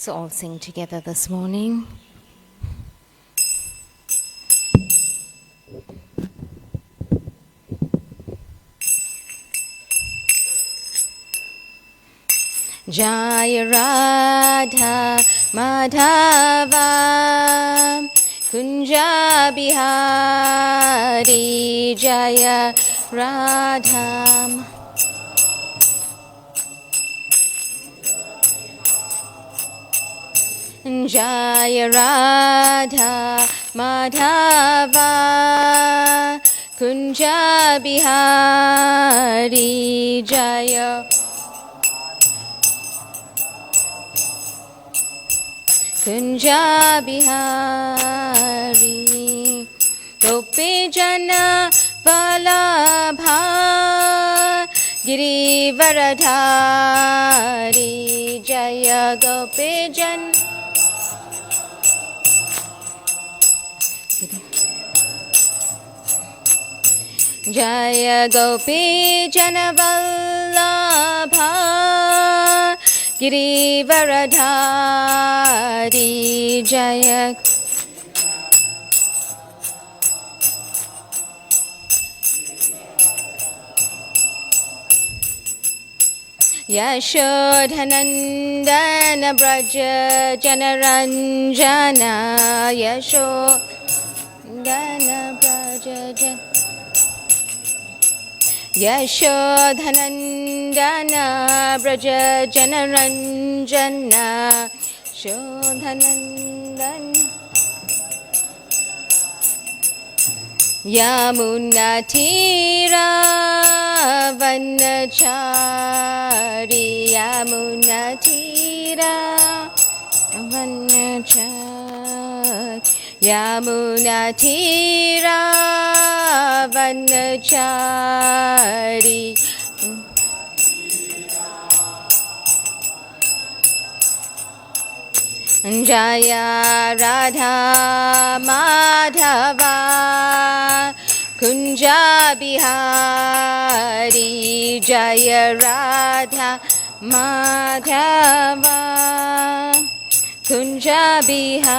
So all sing together this morning. Jaya Radha Madhava Kunja Bihari Jaya Radha Jaya Radha Madhava Kunja Bihari Jaya Kunja Bihari Gopi Jana Vallabha Girivaradhari Jaya Gopi Jana Jaya Gopi Jana Vallabha Girivaradhari Jaya Yashodhanandana Braja Janaranjana Yashodhana Braja Jana Yashodhanandana Braja Janaranjana Shodhanandana Yamuna Tira Vanachari Yamuna Tira Vanachari Yamuna Tira Vanachari Jaya Radha Madhava Kunja Bihari Jaya Radha Madhava Kunja Bihari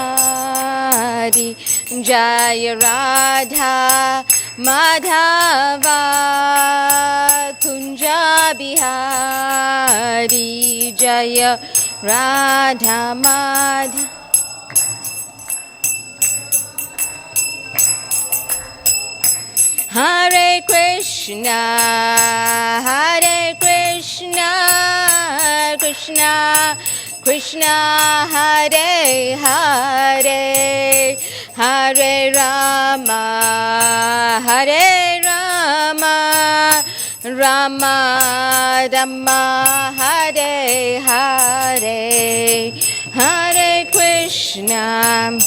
Jaya Radha Madhava Kunja Bihari Jaya Radha Madhava Hare Krishna Krishna Krishna Hare Hare Hare Rama Rama Rama Hare Hare Hare Krishna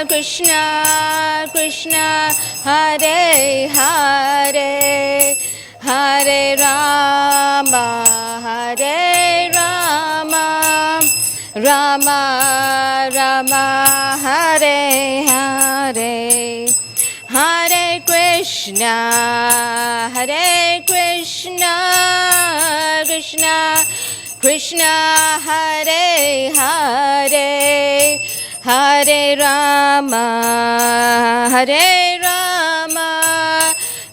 Krishna Krishna Hare Hare Hare Rama Rama Rama Hare Hare Hare Krishna Krishna Krishna Hare Hare Hare Rama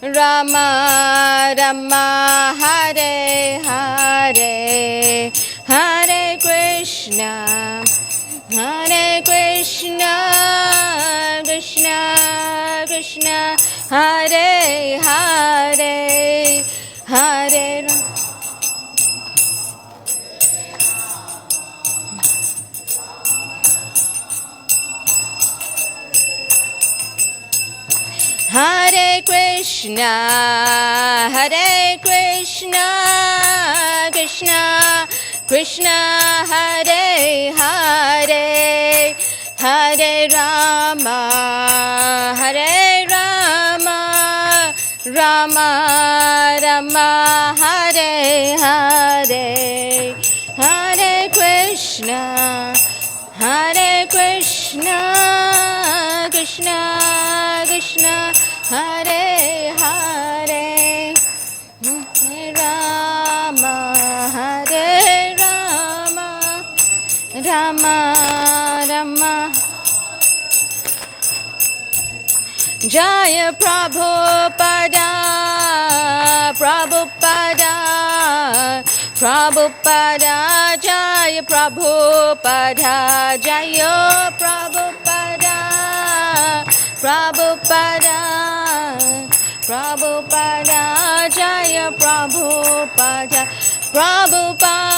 Rama Rama Hare Hare Hare Krishna Krishna Krishna Hare Hare Hare Rama Hare Krishna Krishna Krishna Hare Hare Hare Rama Rama Rama Hare Hare Hare Krishna Krishna Krishna Hare Hare Hare Rama Hare Rama Rama Jaya Prabhupada Prabhupada Prabhupada Jaya Prabhupada Jaya Prabhupada Prabhupada Prabhupada Jaya Prabhupada Prabhupada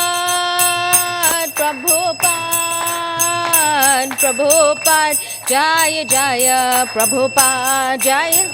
Prabhupada Prabhupada Jaya Jaya Prabhupada Jaya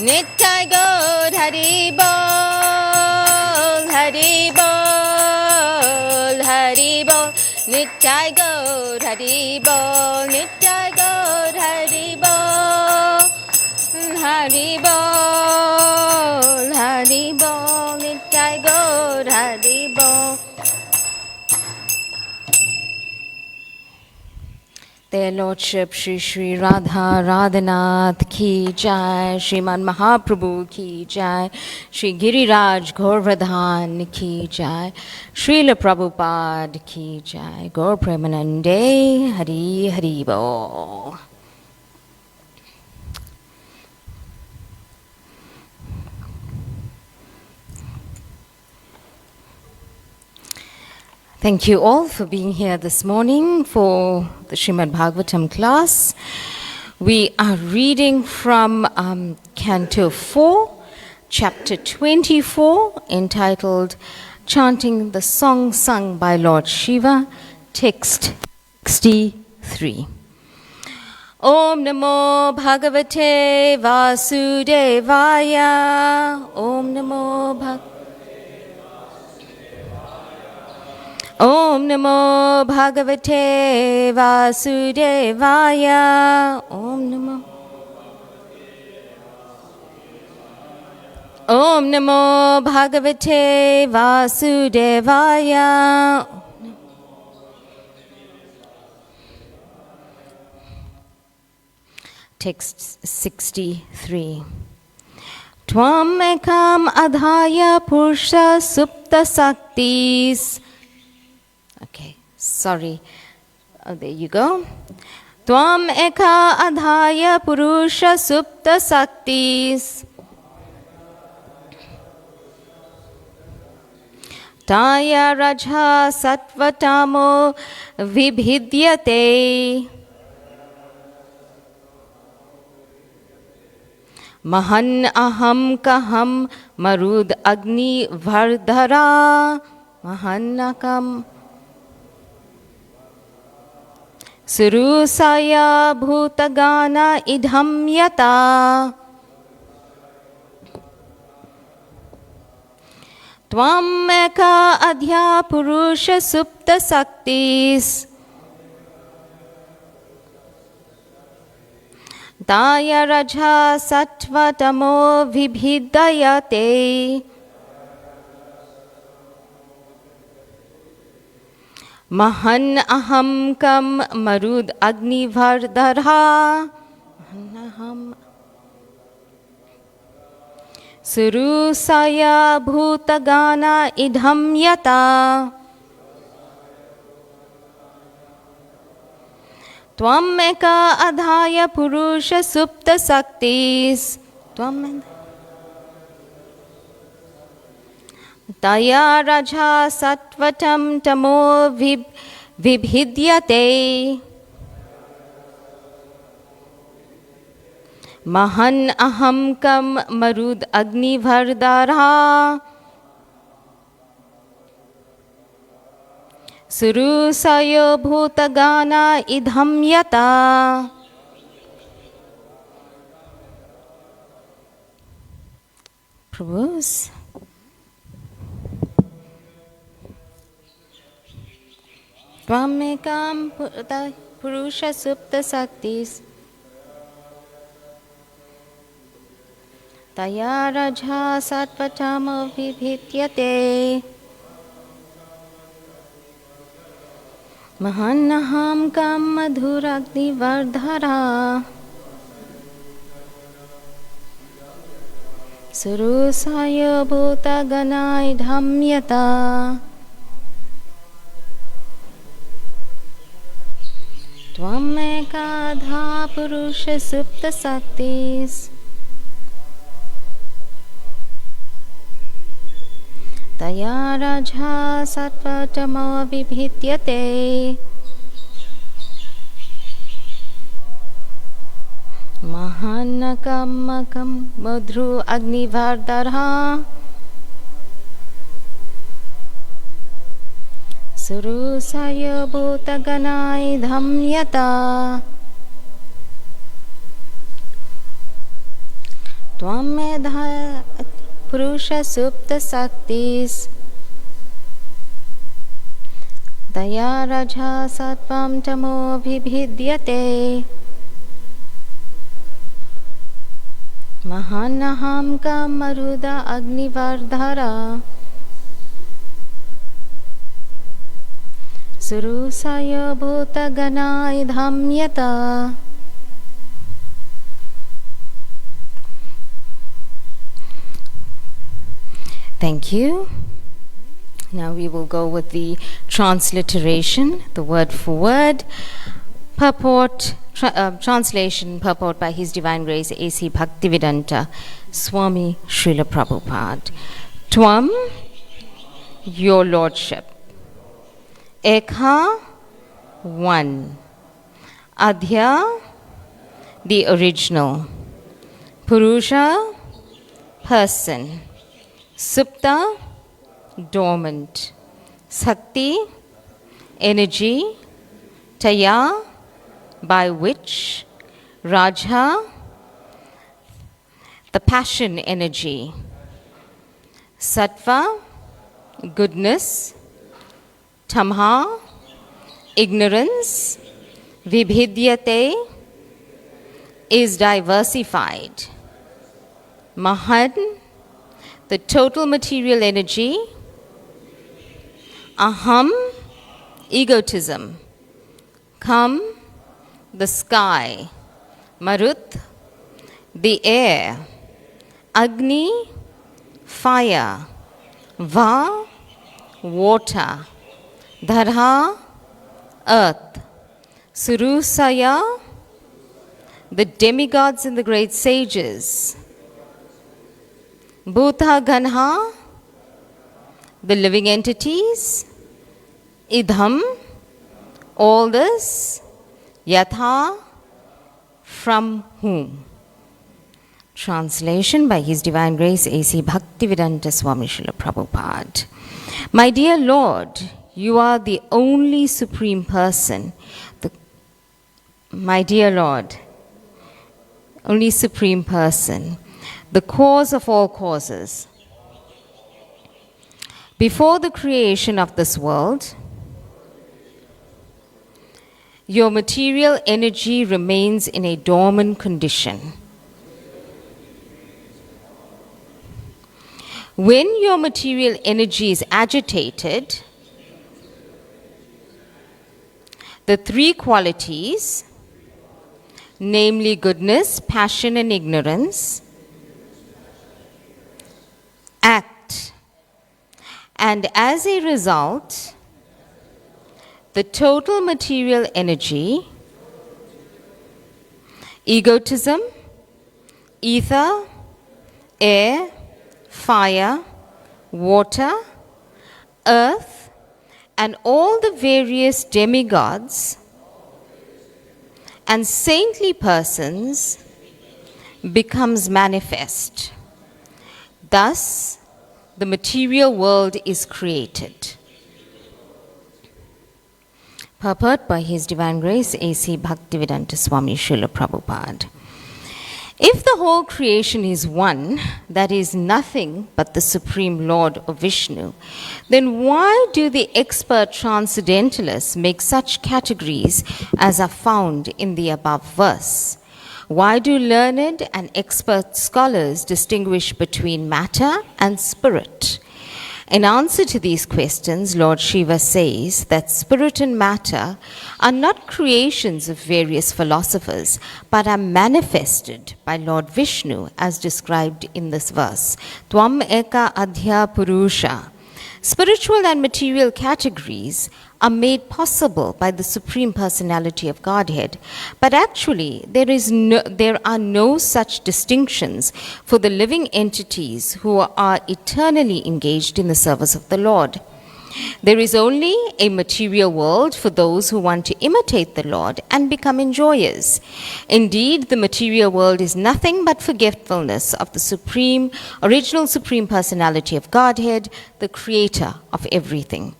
Nittai Gaur Hari Bol Hari Bol Hari Bol Nittai Gaur Hari Bol Nittai Gaur Hari Bol Hari Bol Hari Bol Nittai Gaur Hari Bol. Their Lordship Shri Shri Radha Radhanath Ki Jai, Srimad Mahaprabhu Ki Jai, Shri Giriraj Govardhan Ki Jai, Srila Prabhupada Ki Jai, Gaur Premanande Hari Hari Bo. Thank you all for being here this morning for the Srimad Bhagavatam class. We are reading from Canto 4, Chapter 24, entitled Chanting the Song Sung by Lord Shiva, text 63. Om Namo Bhagavate Vasudevaya. Om Namo Bhagavate Om Namo Bhagavate Vasudevaya. Om Namo Bhagavate Vasudevaya. Text 63. Tvam ekam adhaya purusha supta saktis. Okay, sorry. Oh, there you go. Tvam eka adhaya purusha supta saktis. Taya rajha sattvatamo vibhidyate. Mahan aham kaham marud agni vardhara. Mahan akam Surusaya bhutagana idham yata. Tvam eka adhya purusha supta saktis. Daya raja sattva tamo vibhidayate. Mahan aham kam marud agni vardhara. Surusaya bhutagana idham yata. Tvam eka adhaya purusha supta saktis. Taya raja sattvatam tamo vibhidyate. Mahan aham kam marud agni vardhara. Surusayo bhutagana idham yata. Prabhus. Tvamekam purusha supta saktis. Taya raja sattvatamo vibhidyate. Mahanaham kam madhuragni vardhara. Surusaya bhuta ganai dhamyata Tvamekadha purusha supta saktis Taya raja sattvatamo vibhityate Mahanakamakam madhru agnivardharha Surusaya bhutaganai dhamyata Tvamedha purusha supta saktis Daya raja sattvam tamo vibhidyate Mahanaham kamaruda agnivardhara Surusaya bhutaganai dhamyata Thank you. Now we will go with the transliteration, the word for word. Purport, translation, purport by His Divine Grace A.C. Bhaktivedanta Swami Srila Prabhupada. Tvam, your Lordship. Ekha, one. Adhya, the original. Purusha, person. Supta, dormant. Sakti, energy. Taya, by which. Raja, the passion energy. Sattva, goodness. Tamha, ignorance. Vibhidyate, is diversified. Mahan, the total material energy. Aham, egotism. Kam, the sky. Marut, the air. Agni, fire. Va, water. Dharha, earth. Surusaya, the demigods and the great sages. Bhuta Ganha, the living entities. Idham, all this. Yatha, from whom. Translation by His Divine Grace A.C. Bhaktivedanta Swami Srila Prabhupada. My dear Lord, you are the only Supreme Person. My dear Lord, only Supreme Person, the cause of all causes. Before the creation of this world, your material energy remains in a dormant condition. When your material energy is agitated, the three qualities, namely goodness, passion, and ignorance, act. And as a result, the total material energy, egotism, ether, air, fire, water, earth, and all the various demigods and saintly persons becomes manifest. Thus, the material world is created. Purport by His Divine Grace A.C. Bhaktivedanta Swami Srila Prabhupada. If the whole creation is one, that is nothing but the Supreme Lord of Vishnu, then why do the expert transcendentalists make such categories as are found in the above verse? Why do learned and expert scholars distinguish between matter and spirit? In answer to these questions, Lord Shiva says that spirit and matter are not creations of various philosophers, but are manifested by Lord Vishnu as described in this verse. Tvam eka adhya purusha. Spiritual and material categories are made possible by the Supreme Personality of Godhead, but actually there are no such distinctions for the living entities who are eternally engaged in the service of the Lord. There is only a material world for those who want to imitate the Lord and become enjoyers. Indeed, the material world is nothing but forgetfulness of the original Supreme Personality of Godhead, the Creator of everything.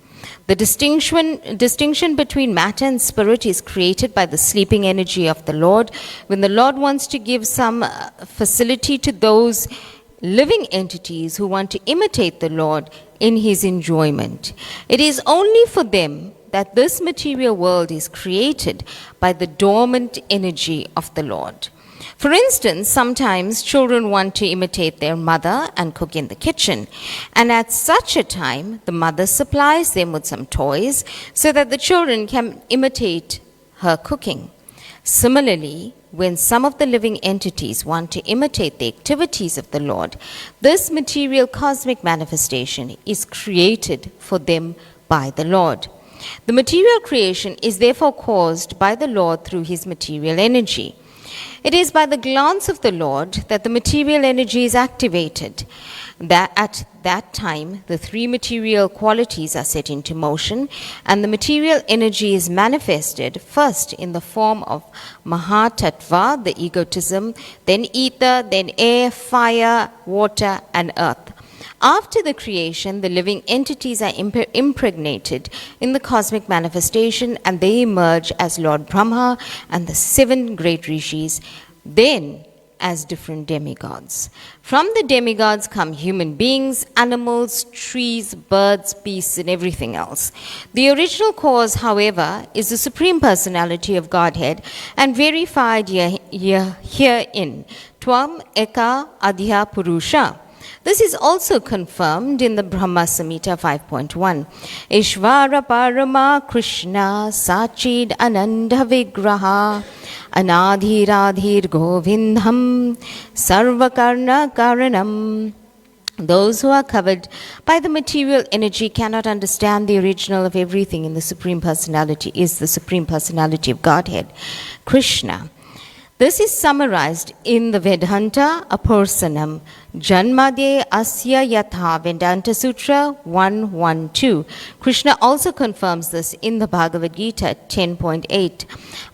The distinction between matter and spirit is created by the sleeping energy of the Lord when the Lord wants to give some facility to those living entities who want to imitate the Lord in his enjoyment. It is only for them that this material world is created by the dormant energy of the Lord. For instance, sometimes children want to imitate their mother and cook in the kitchen, and at such a time, the mother supplies them with some toys so that the children can imitate her cooking. Similarly, when some of the living entities want to imitate the activities of the Lord, this material cosmic manifestation is created for them by the Lord. The material creation is therefore caused by the Lord through his material energy. It is by the glance of the Lord that the material energy is activated. That at that time, the three material qualities are set into motion, and the material energy is manifested first in the form of Mahatattva, the egotism, then ether, then air, fire, water, and earth. After the creation, the living entities are impregnated in the cosmic manifestation, and they emerge as Lord Brahma and the 7 great rishis, then as different demigods. From the demigods come human beings, animals, trees, birds, beasts, and everything else. The original cause, however, is the Supreme Personality of Godhead, and verified herein, Tvam eka adhya purusha. This is also confirmed in the Brahma Samhita 5.1. Ishvara Parama Krishna Sachid Ananda Vigraha Anadhir Adhir Govindham Sarvakarna Karanam. Those who are covered by the material energy cannot understand the original of everything in the Supreme Personality is the Supreme Personality of Godhead, Krishna. This is summarized in the Vedanta Apursanam, Janmadye Asya Yatha Vedanta Sutra 1.1.2. Krishna also confirms this in the Bhagavad Gita 10.8.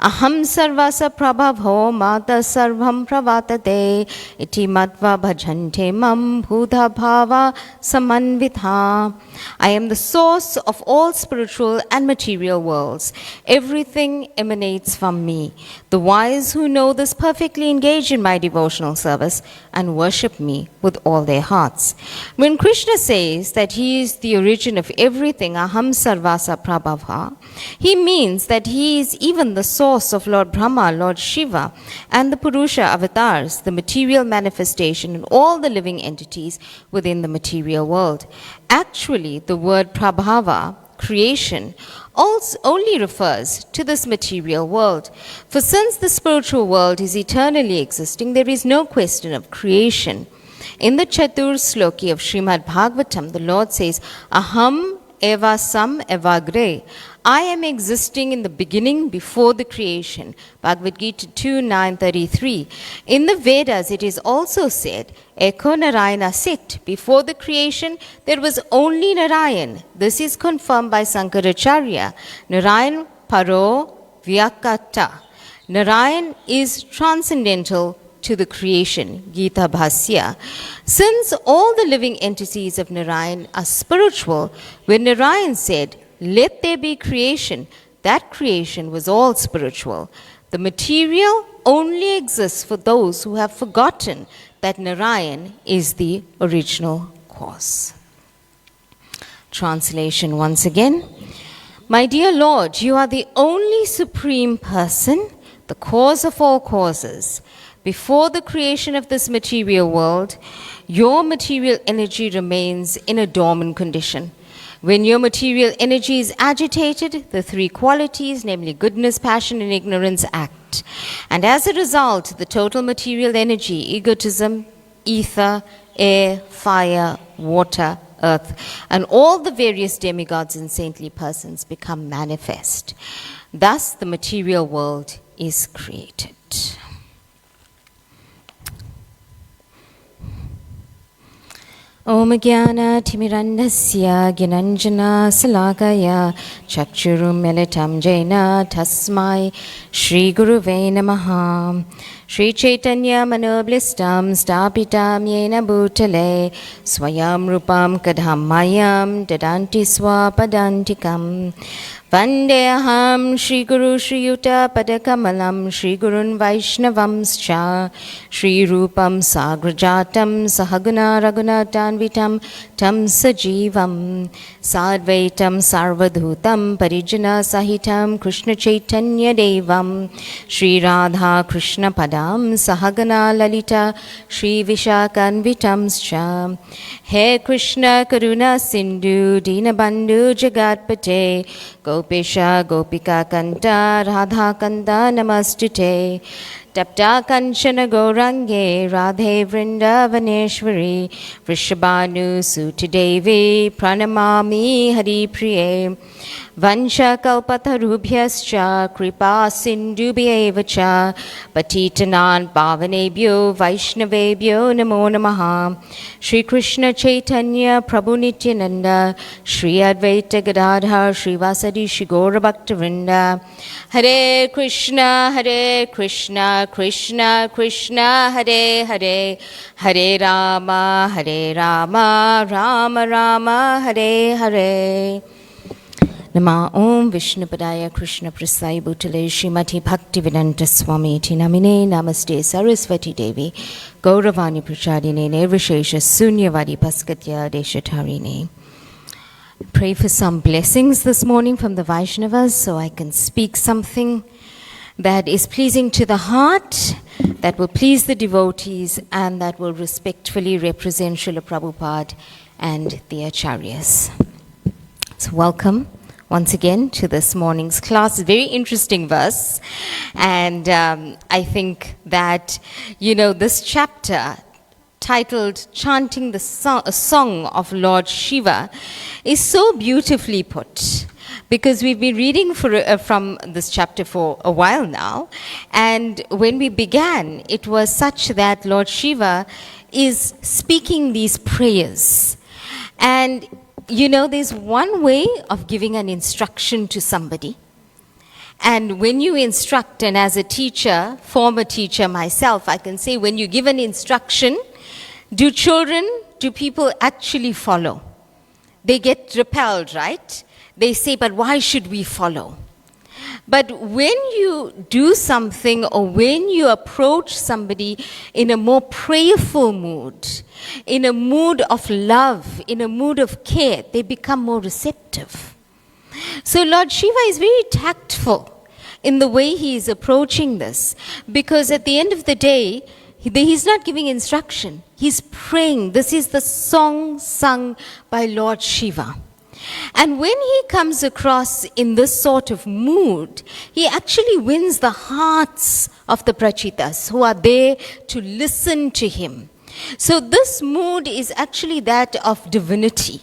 Aham sarvasa prabhavo mata sarvam pravatade iti matva bhajante mam bhuta bhava samanvitha. I am the source of all spiritual and material worlds. Everything emanates from me. The wise who know this perfectly engage in my devotional service and worship me with all their hearts. When Krishna says that he is the origin of everything, aham sarvasa prabhava, he means that he is even the source of Lord Brahma, Lord Shiva, and the Purusha avatars, the material manifestation in all the living entities within the material world. Actually, the word prabhava, creation, also only refers to this material world. For since the spiritual world is eternally existing, there is no question of creation. In the Chatur Sloki of Srimad Bhagavatam, the Lord says, Aham eva sam evagre. I am existing in the beginning before the creation. Bhagavad Gita 2.9.33. In the Vedas, it is also said, Eko Narayana sit. Before the creation, there was only Narayan. This is confirmed by Sankaracharya. Narayan paro vyakata. Narayan is transcendental to the creation, Gita Bhasya. Since all the living entities of Narayan are spiritual, when Narayan said, let there be creation, that creation was all spiritual. The material only exists for those who have forgotten that Narayan is the original cause. Translation once again. My dear Lord, you are the only supreme person, the cause of all causes. Before the creation of this material world, your material energy remains in a dormant condition. When your material energy is agitated, the three qualities, namely goodness, passion, and ignorance, act. And as a result, the total material energy, egotism, ether, air, fire, water, earth, and all the various demigods and saintly persons become manifest. Thus, the material world is created. Om Jnana Timirandasya Gyananjana Salakaya Chakchurum Militam Jena Tasmai Shri Guruve Namaha. Shri Chaitanya Manoblistam Stapitam Yena Bhutale Swayam Rupam Kadhamayam Dadanti Swapadantikam. Vandeham Shri Guru Shri Yuta Padakamalam Shri Gurun Vaishnavamscha Shri Rupam Sagrajatam Sahaguna Raghunatanvitam Tam Sajivam Sadvaitam Sarvadhutam Parijana Sahitam Krishna Chaitanya Devam Shri Radha Krishna Padam Sahagana Lalita Shri Vishakanvitamscha. He Krishna Karuna Sindhu Dinabandhu Jagatpate Gopesha Gopika Kanta Radha Kanta Namastute. Tapta Kanchana Gourange Radhe Vrindavaneshwari Vrishabhanu Sutidevi Pranamami Hari Priye. Vansha Kalpatarubhyascha Kripa Sindhubhyevacha Patitanan Pavanebhyo Vaishnavebhyo Namo Namaha. Shri Krishna Chaitanya Prabhu Nityananda Shri Advaita Gadadhar Shri Vasadi Shri Gaura Bhaktivinoda. Hare Krishna Krishna Krishna Hare Hare Hare Rama Rama Rama Hare Hare. Nama Om Vishnupadaya Krishna Prasai Bhutale Srimati Bhaktivedanta Swami Namine Namaste Saraswati Devi Gauravani Prachadine Nirvishesha Sunyavadi Paskatya Deshatarine. Pray for some blessings this morning from the Vaishnavas so I can speak something that is pleasing to the heart, that will please the devotees, and that will respectfully represent Srila Prabhupada and the Acharyas. So welcome once again to this morning's class. Very interesting verse. And I think that, this chapter titled Chanting a Song of Lord Shiva is so beautifully put. Because we've been reading from this chapter for a while now. And when we began, it was such that Lord Shiva is speaking these prayers. And there's one way of giving an instruction to somebody. And when you instruct, and as a teacher, former teacher myself, I can say when you give an instruction, do people actually follow? They get repelled, right? They say, but why should we follow? But when you do something or when you approach somebody in a more prayerful mood, in a mood of love, in a mood of care, they become more receptive. So Lord Shiva is very tactful in the way he is approaching this, because at the end of the day, he's not giving instruction. He's praying. This is the song sung by Lord Shiva. And when he comes across in this sort of mood, he actually wins the hearts of the Prachitas who are there to listen to him. So this mood is actually that of divinity,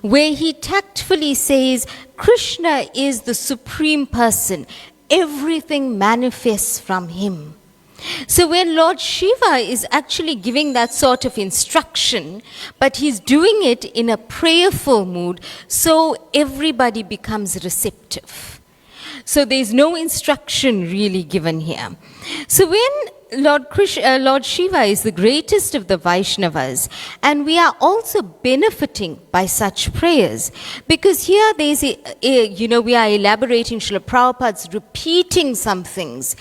where he tactfully says, Krishna is the supreme person. Everything manifests from him. So when Lord Shiva is actually giving that sort of instruction, but he's doing it in a prayerful mood, so everybody becomes receptive. So there's no instruction really given here. So when Lord Shiva is the greatest of the Vaishnavas, and we are also benefiting by such prayers, because here there's we are elaborating, Srila Prabhupada's repeating some things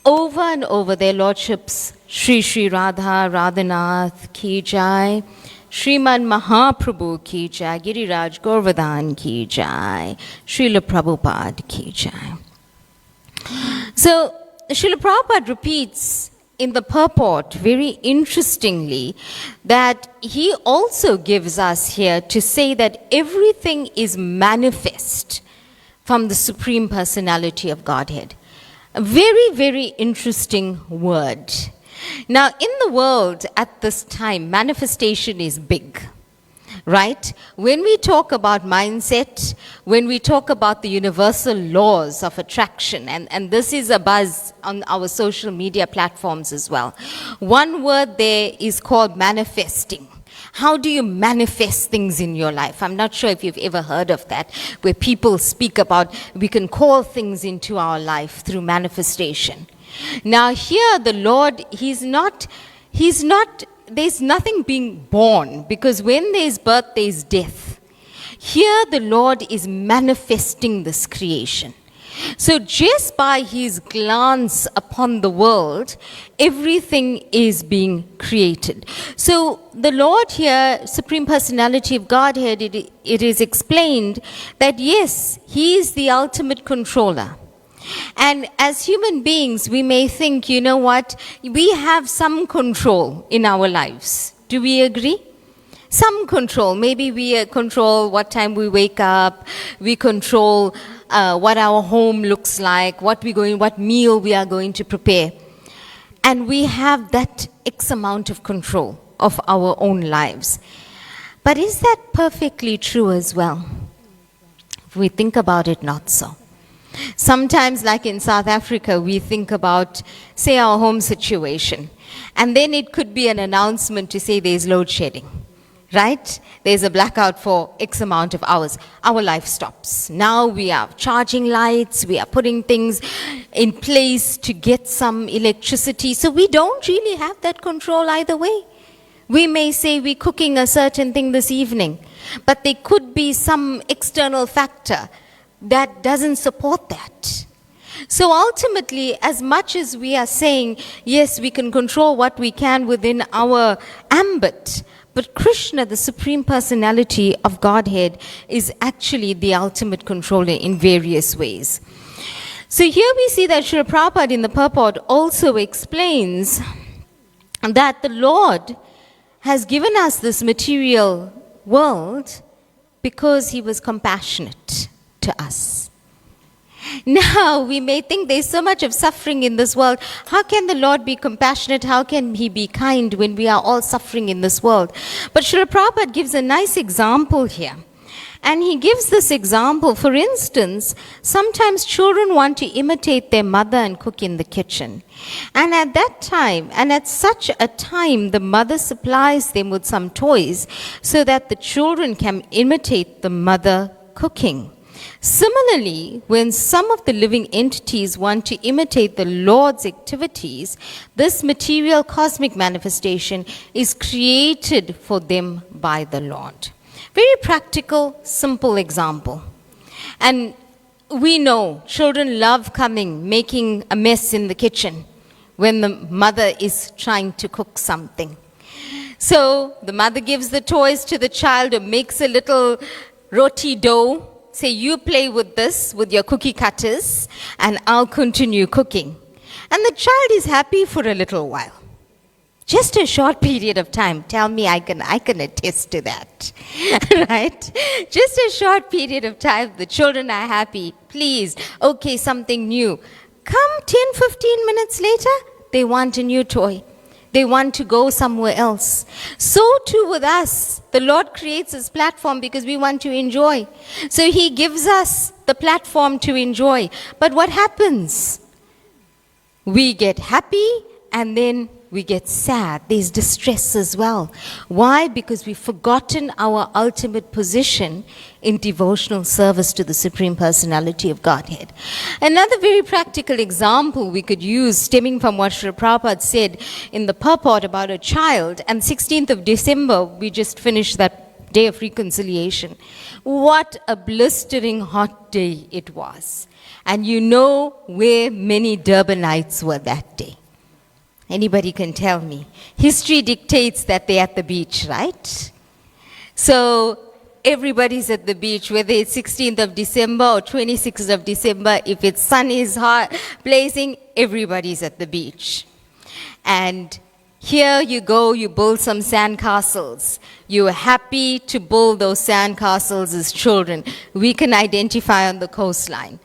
over and over. Their lordships, Sri Sri Radha Radhanath Ki Jai, Srimad Mahaprabhu Ki Jai, Giriraj Govardhan Ki Jai, Srila Prabhupada Ki Jai. So Srila Prabhupada repeats in the purport, very interestingly, that he also gives us here to say that everything is manifest from the Supreme Personality of Godhead. A very, very interesting word. Now, in the world at this time, manifestation is big. Right? When we talk about mindset, when we talk about the universal laws of attraction, and this is a buzz on our social media platforms as well. One word there is called manifesting. How do you manifest things in your life? I'm not sure if you've ever heard of that, where people speak about we can call things into our life through manifestation. Now here the Lord, He's not there's nothing being born, because when there's birth, there's death. Here the Lord is manifesting this creation. So just by his glance upon the world, everything is being created. So the Lord here, Supreme Personality of Godhead, it is explained that yes, he is the ultimate controller. And as human beings, we may think, you know what, we have some control in our lives. Do we agree? Some control. Maybe we control what time we wake up. We control what our home looks like, what meal we are going to prepare. And we have that X amount of control of our own lives. But is that perfectly true as well? If we think about it, not so. Sometimes, like in South Africa, we think about, say, our home situation. And then it could be an announcement to say there's load shedding, right? There's a blackout for X amount of hours. Our life stops. Now we are charging lights. We are putting things in place to get some electricity. So we don't really have that control either way. We may say we're cooking a certain thing this evening, but there could be some external factor that doesn't support that. So ultimately, as much as we are saying, yes, we can control what we can within our ambit, but Krishna, the Supreme Personality of Godhead, is actually the ultimate controller in various ways. So here we see that Srila Prabhupada in the purport also explains that the Lord has given us this material world because he was compassionate to us. Now, we may think there's so much of suffering in this world. How can the Lord be compassionate? How can he be kind when we are all suffering in this world? But Srila Prabhupada gives a nice example here. And he gives this example, for instance, sometimes children want to imitate their mother and cook in the kitchen. And at that time, and at such a time, the mother supplies them with some toys so that the children can imitate the mother cooking. Similarly, when some of the living entities want to imitate the Lord's activities, this material cosmic manifestation is created for them by the Lord. Very practical, simple example. And we know children love making a mess in the kitchen when the mother is trying to cook something. So the mother gives the toys to the child or makes a little roti dough. Say, you play with this, with your cookie cutters, and I'll continue cooking. And the child is happy for a little while. Just a short period of time. Tell me, I can attest to that. Right? Just a short period of time, the children are happy, pleased. Okay, something new. Come 10, 15 minutes later, they want a new toy. They want to go somewhere else. So too with us. The Lord creates this platform because we want to enjoy. So he gives us the platform to enjoy. But what happens? We get happy and then we get sad. There's distress as well. Why? Because we've forgotten our ultimate position in devotional service to the Supreme Personality of Godhead. Another very practical example we could use, stemming from what Srila Prabhupada said in the purport about a child, and 16th of December, we just finished that day of reconciliation. What a blistering hot day it was. And you know where many Durbanites were that day. Anybody can tell me. History dictates that they're at the beach, right? So everybody's at the beach, whether it's 16th of December or 26th of December. If its sun is hot, blazing, everybody's at the beach. And here you go, you build some sandcastles. You're happy to build those sandcastles as children. We can identify on the coastline.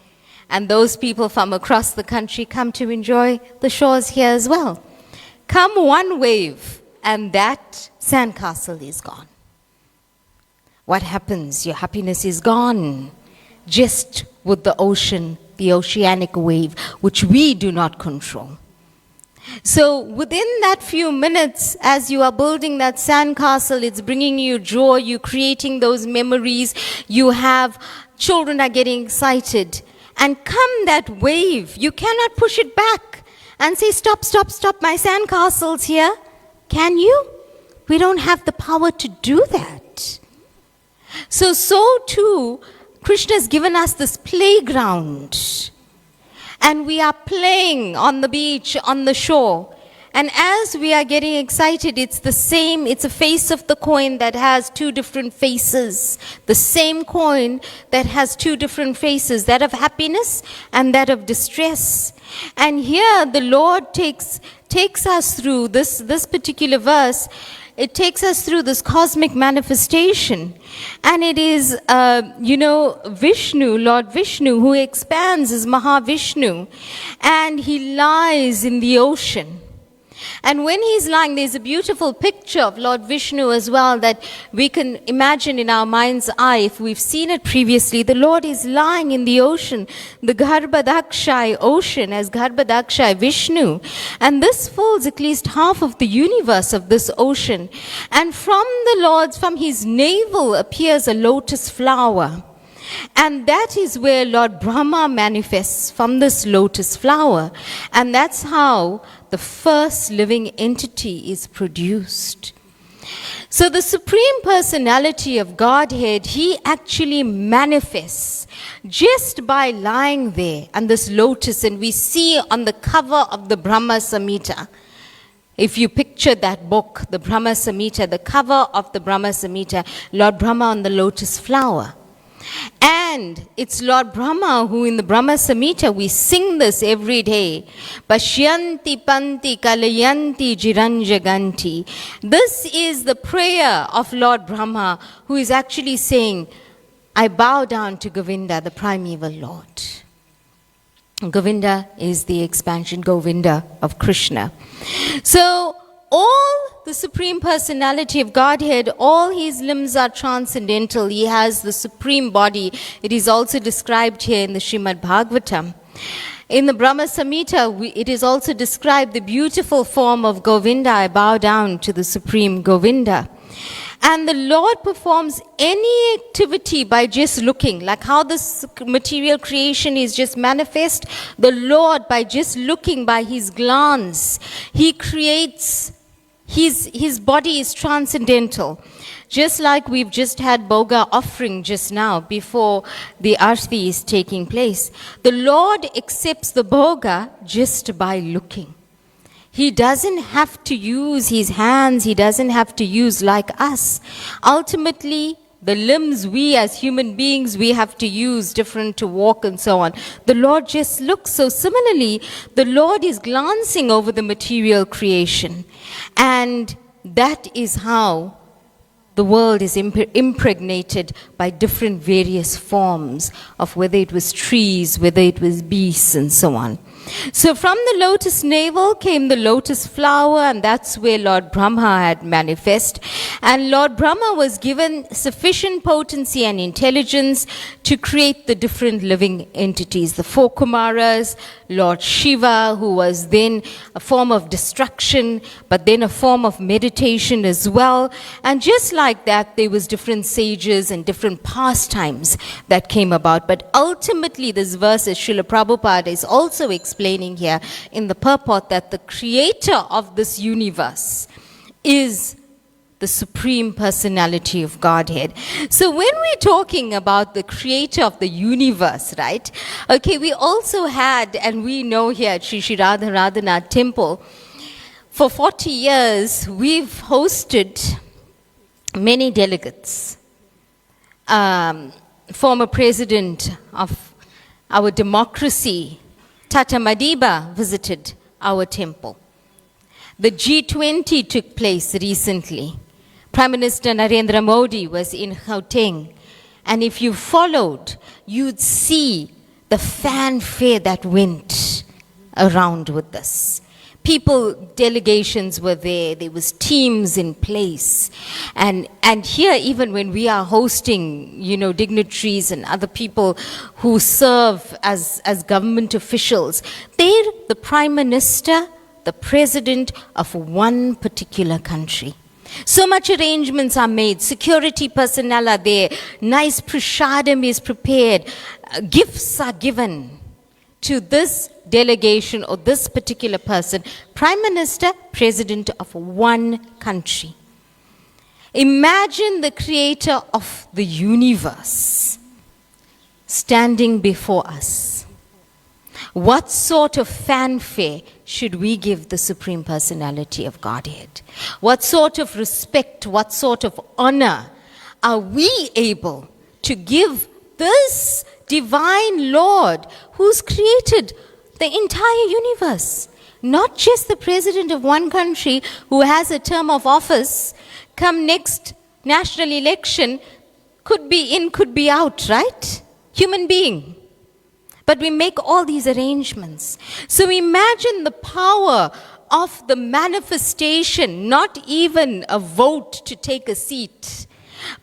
And those people from across the country come to enjoy the shores here as well. Come one wave, and that sandcastle is gone. What happens? Your happiness is gone. Just with the ocean, the oceanic wave, which we do not control. So within that few minutes, as you are building that sandcastle, it's bringing you joy, you're creating those memories, you have, children are getting excited. And come that wave, you cannot push it back and say, stop, stop, stop, my sandcastle's here. Can you? We don't have the power to do that. So too, Krishna has given us this playground. And we are playing on the beach, on the shore. And as we are getting excited, it's the same, it's a face of the coin that has two different faces. The same coin that has two different faces, that of happiness and that of distress. And here the Lord takes us through this particular verse. It takes us through this cosmic manifestation. And it is, Vishnu, Lord Vishnu, who expands as Mahavishnu. And he lies in the ocean. And when he's lying, there's a beautiful picture of Lord Vishnu as well that we can imagine in our mind's eye. If we've seen it previously, the Lord is lying in the ocean, the Garbhadakshay ocean, as Garbhadakshay Vishnu. And this fills at least half of the universe of this ocean. And from his navel appears a lotus flower. And that is where Lord Brahma manifests, from this lotus flower. And that's how the first living entity is produced. So the Supreme Personality of Godhead, he actually manifests just by lying there on this lotus. And we see on the cover of the Brahma Samhita, if you picture that book, the Brahma Samhita, the cover of the Brahma Samhita, Lord Brahma on the lotus flower. And it's Lord Brahma who in the Brahma Samhita, we sing this every day. Pashyanti panti kalayanti jiranjaganti. This is the prayer of Lord Brahma, who is actually saying, I bow down to Govinda, the primeval Lord. Govinda is the expansion, Govinda of Krishna. So all the Supreme Personality of Godhead, all his limbs are transcendental. He has the supreme body. It is also described here in the Srimad Bhagavatam. In the Brahma Samhita, it is also described the beautiful form of Govinda. I bow down to the supreme Govinda. And the Lord performs any activity by just looking, like how this material creation is just manifest. The Lord, by just looking, by his glance, he creates. His body is transcendental. Just like we've just had Bhoga offering just now before the Arti is taking place. The Lord accepts the Bhoga just by looking. He doesn't have to use his hands. He doesn't have to use like us. Ultimately, the limbs we as human beings, we have to use different to walk and so on. The Lord just looks. So similarly, the Lord is glancing over the material creation. And that is how the world is impregnated by different various forms of whether it was trees, whether it was beasts and so on. So from the lotus navel came the lotus flower, and that's where Lord Brahma had manifest. And Lord Brahma was given sufficient potency and intelligence to create the different living entities. The four Kumaras, Lord Shiva, who was then a form of destruction, but then a form of meditation as well. And just like that, there was different sages and different pastimes that came about. But ultimately, this verse, as Srila Prabhupada is also explaining here in the purport, that the creator of this universe is the Supreme Personality of Godhead. So when we're talking about the creator of the universe, right? Okay, we also had, and we know here at Sri Sri Radha Radhanath Temple, for 40 years, we've hosted many delegates. Former president of our democracy, Tata Madiba, visited our temple The G20 took place recently. Prime Minister Narendra Modi was in Gauteng. And if you followed, you'd see the fanfare that went around with this. People, delegations were there. There was teams in place. And here, even when we are hosting, dignitaries and other people who serve as government officials, they're the prime minister, the president of one particular country. So much arrangements are made. Security personnel are there. Nice prasadam is prepared. Gifts are given to this delegation or this particular person, prime minister, president of one country. Imagine the creator of the universe standing before us. What sort of fanfare should we give the Supreme Personality of Godhead? What sort of respect, what sort of honor are we able to give this divine Lord who's created the entire universe? Not just the president of one country who has a term of office, come next national election, could be in, could be out, right? Human being. But we make all these arrangements. So imagine the power of the manifestation, not even a vote to take a seat,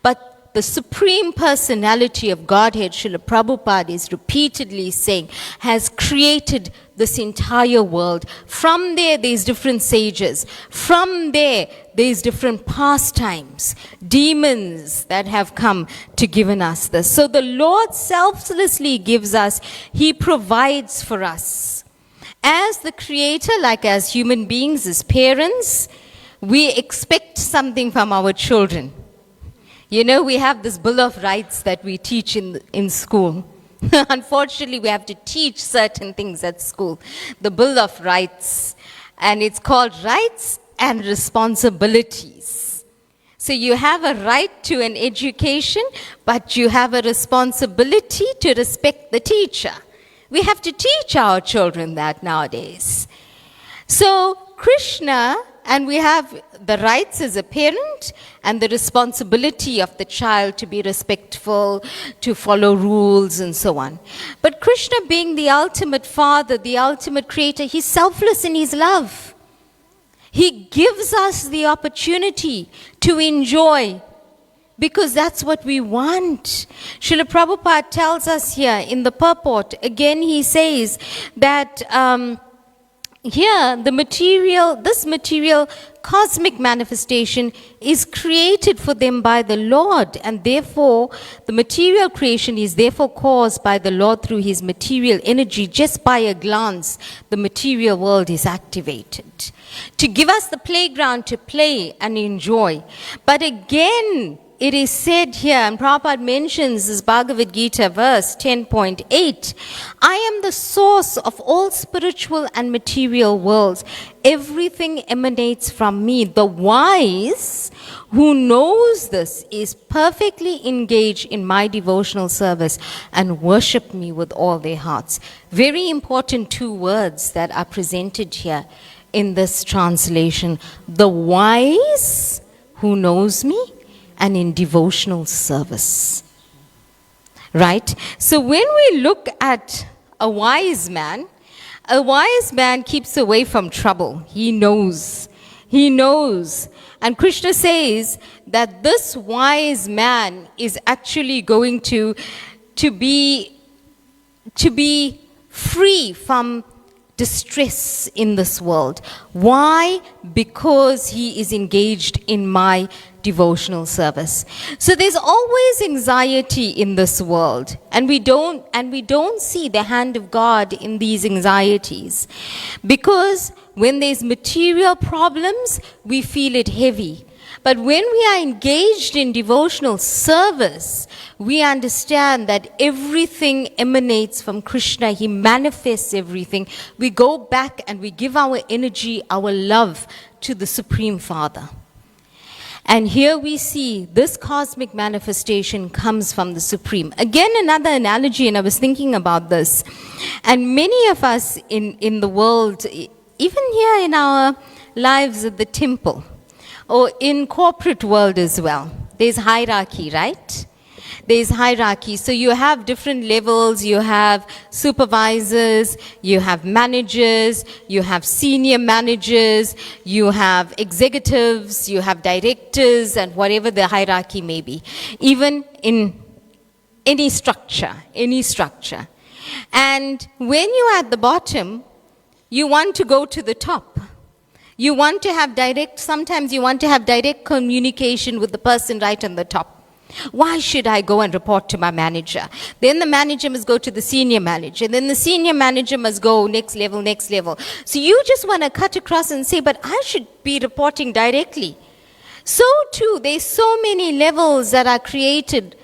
but the Supreme Personality of Godhead, Srila Prabhupada is repeatedly saying, has created this entire world. From there's different sages. From there's different pastimes, demons that have come to given us this. So the Lord selflessly gives us, He provides for us. As the Creator, like as human beings, as parents, we expect something from our children. We have this Bill of Rights that we teach in school. Unfortunately, we have to teach certain things at school. The Bill of Rights. And it's called Rights and Responsibilities. So you have a right to an education, but you have a responsibility to respect the teacher. We have to teach our children that nowadays. So Krishna, and we have the rights as a parent and the responsibility of the child to be respectful, to follow rules and so on. But Krishna, being the ultimate father, the ultimate creator, He's selfless in His love. He gives us the opportunity to enjoy, because that's what we want. Srila Prabhupada tells us here in the purport, again he says that here this material cosmic manifestation is created for them by the Lord, and therefore the material creation is therefore caused by the Lord through His material energy. Just by a glance, the material world is activated to give us the playground to play and enjoy. But again, it is said here, and Prabhupada mentions this Bhagavad Gita verse 10.8, I am the source of all spiritual and material worlds. Everything emanates from me. The wise who knows this is perfectly engaged in my devotional service and worship me with all their hearts. Very important two words that are presented here in this translation. The wise who knows me, and in devotional service. Right? So when we look at a wise man keeps away from trouble. He knows. He knows. And Krishna says that this wise man is actually going to be free from distress in this world. Why? Because he is engaged in my devotional service. So there's always anxiety in this world, and we don't see the hand of God in these anxieties, because when there's material problems, we feel it heavy. But when we are engaged in devotional service, we understand that everything emanates from Krishna. He manifests everything. We go back and we give our energy, our love to the Supreme Father. And here we see this cosmic manifestation comes from the Supreme. Again, another analogy, and I was thinking about this. And many of us in the world, even here in our lives at the temple or in corporate world as well. There's hierarchy, right? There's hierarchy. So you have different levels. You have supervisors, you have managers, you have senior managers, you have executives, you have directors, and whatever the hierarchy may be. Even in any structure, any structure. And when you're at the bottom, you want to go to the top. You want to have sometimes you want to have direct communication with the person right on the top. Why should I go and report to my manager? Then the manager must go to the senior manager. Then the senior manager must go next level, next level. So you just want to cut across and say, but I should be reporting directly. So too, there's so many levels that are created.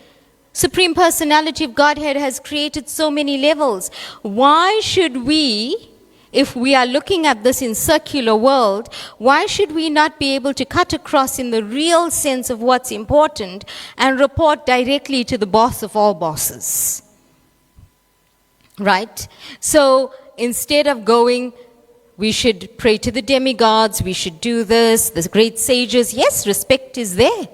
Supreme Personality of Godhead has created so many levels. Why should we, if we are looking at this in circular world, why should we not be able to cut across in the real sense of what's important and report directly to the boss of all bosses? Right? So instead of going, we should pray to the demigods, we should do this, the great sages, yes, respect is there.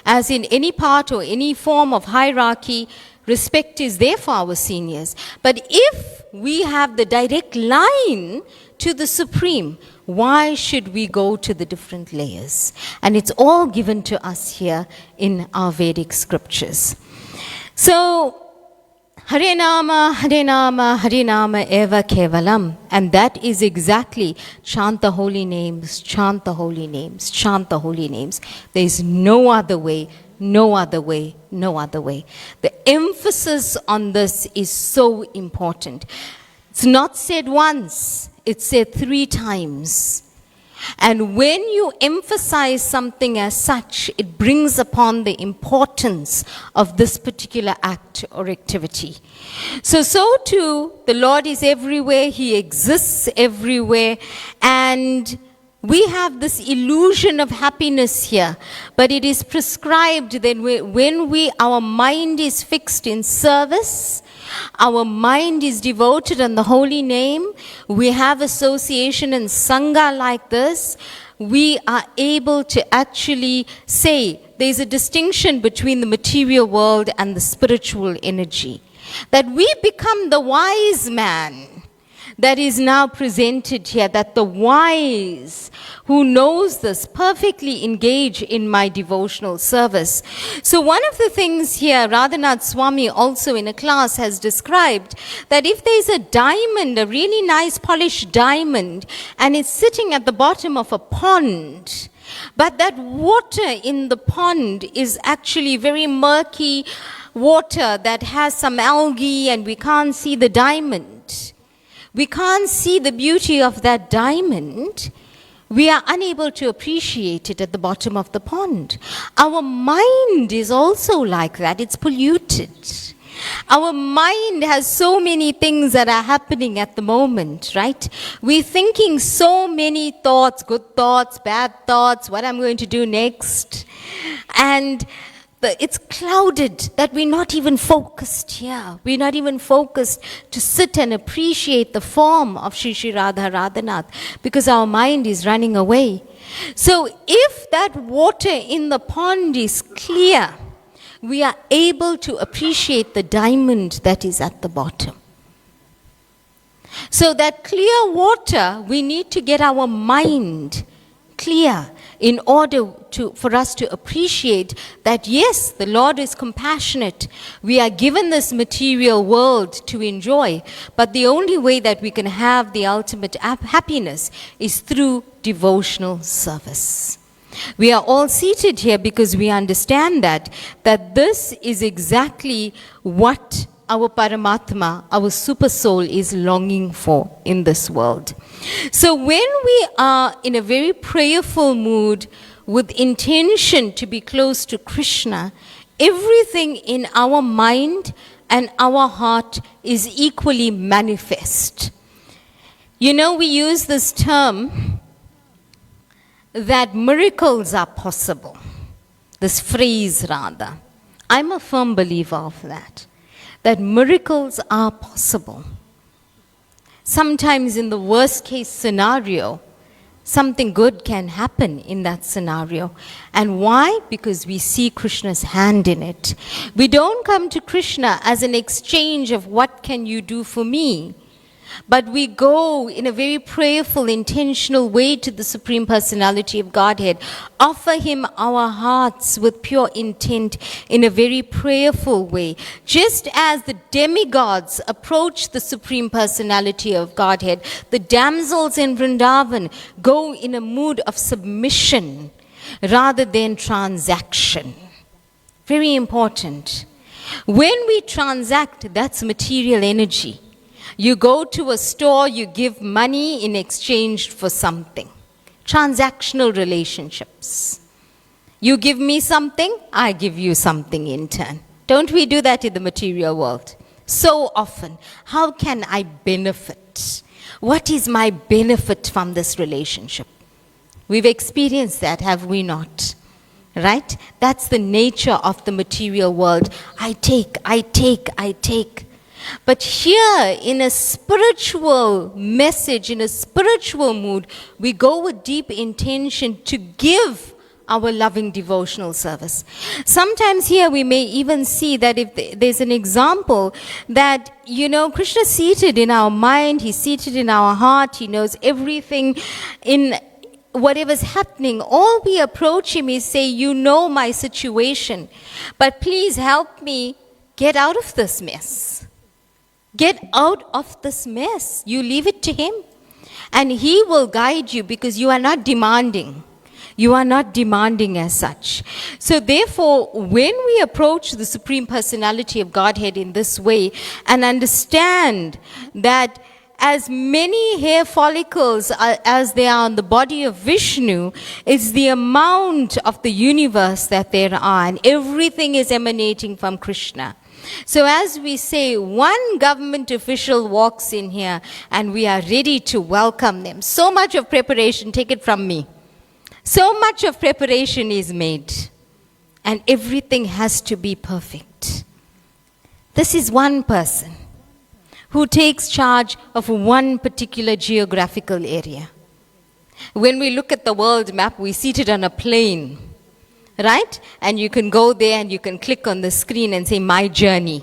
As in any part or any form of hierarchy, respect is there for our seniors. But if we have the direct line to the Supreme, why should we go to the different layers? And it's all given to us here in our Vedic scriptures. So, Hare Nama, Hare Nama, Hare Nama Eva Kevalam. And that is exactly chant the holy names, chant the holy names, chant the holy names. There is no other way, no other way, no other way. The emphasis on this is so important. It's not said once, it's said 3 times. And when you emphasize something as such, it brings upon the importance of this particular act or activity. So too, the Lord is everywhere, He exists everywhere, and we have this illusion of happiness here, but it is prescribed that when our mind is fixed in service, our mind is devoted on the holy name, we have association and sangha like this, we are able to actually say there's a distinction between the material world and the spiritual energy. That we become the wise man that is now presented here, that the wise who knows this perfectly engage in my devotional service. So one of the things here, Radhanath Swami also in a class has described that if there's a diamond, a really nice polished diamond, and it's sitting at the bottom of a pond, but that water in the pond is actually very murky water that has some algae and we can't see the diamond. We can't see the beauty of that diamond. We are unable to appreciate it at the bottom of the pond. Our mind is also like that. It's polluted. Our mind has so many things that are happening at the moment, right? We're thinking so many thoughts, good thoughts, bad thoughts, what I'm going to do next. And it's clouded that we're not even focused here. We're not even focused to sit and appreciate the form of Shri Shri Radha Radhanath because our mind is running away. So if that water in the pond is clear, we are able to appreciate the diamond that is at the bottom. So that clear water, we need to get our mind clear in order for us to appreciate that yes, the Lord is compassionate. We are given this material world to enjoy, but the only way that we can have the ultimate happiness is through devotional service. We are all seated here because we understand that this is exactly what our Paramatma, our super soul is longing for in this world. So when we are in a very prayerful mood with intention to be close to Krishna, everything in our mind and our heart is equally manifest. You know, we use this term that miracles are possible. This phrase rather. I'm a firm believer of that miracles are possible. Sometimes in the worst case scenario, Something good can happen in that scenario. And why? Because we see Krishna's hand in it. We don't come to Krishna as an exchange of what can you do for me, but we go in a very prayerful, intentional way to the Supreme Personality of Godhead, offer Him our hearts with pure intent in a very prayerful way. Just as the demigods approach the Supreme Personality of Godhead, the damsels in Vrindavan go in a mood of submission rather than transaction. Very important. When we transact, that's material energy. You go to a store, you give money in exchange for something. Transactional relationships. You give me something, I give you something in turn. Don't we do that in the material world? So often. How can I benefit? What is my benefit from this relationship? We've experienced that, have we not? Right? That's the nature of the material world. I take. But here, in a spiritual message, in a spiritual mood, we go with deep intention to give our loving devotional service. Sometimes here we may even see that if there's an example that, Krishna is seated in our mind, He's seated in our heart, He knows everything in whatever's happening. All we approach Him is say, you know my situation, but please help me get out of this mess. Get out of this mess. You leave it to Him. And He will guide you because you are not demanding. You are not demanding as such. So therefore, when we approach the Supreme Personality of Godhead in this way and understand that as many hair follicles as there are on the body of Vishnu is the amount of the universe that there are, and everything is emanating from Krishna. So as we say, one government official walks in here and we are ready to welcome them. So much of preparation, take it from me. So much of preparation is made and everything has to be perfect. This is one person who takes charge of one particular geographical area. When we look at the world map, we see it on a plane. Right? And you can go there and you can click on the screen and say, my journey.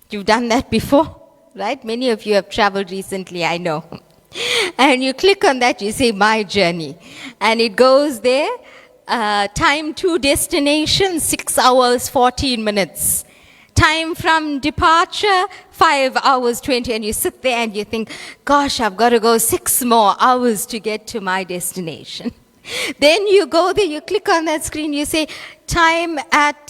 You've done that before, right? Many of you have traveled recently, I know. And you click on that, you say, my journey. And it goes there, time to destination, 6 hours, 14 minutes. Time from departure, 5 hours, 20. And you sit there and you think, gosh, I've got to go 6 more hours to get to my destination. Then you go there, you click on that screen, you say time at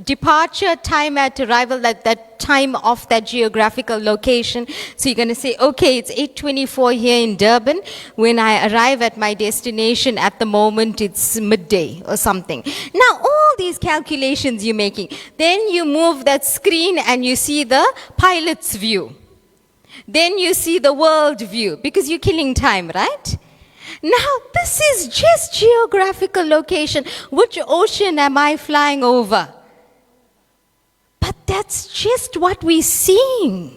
departure, time at arrival, that time of that geographical location. So you're going to say, okay, it's 8:24 here in Durban. When I arrive at my destination, at the moment it's midday or something. Now all these calculations you're making. Then you move that screen and you see the pilot's view. Then you see the world view because you're killing time, right? Now, this is just geographical location. Which ocean am I flying over? But that's just what we're seeing.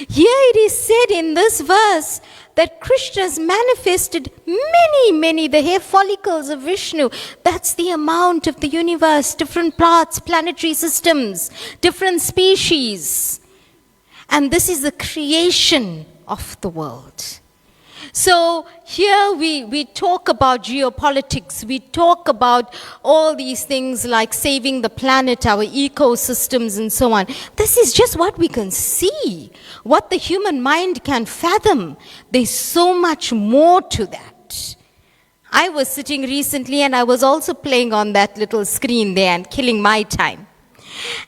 Here it is said in this verse that Krishna's manifested many, the hair follicles of Vishnu. That's the amount of the universe, different parts, planetary systems, different species. And this is the creation of the world. So here we talk about geopolitics, we talk about all these things like saving the planet, our ecosystems and so on. This is just what we can see, what the human mind can fathom. There's so much more to that. I was sitting recently and I was also playing on that little screen there and killing my time.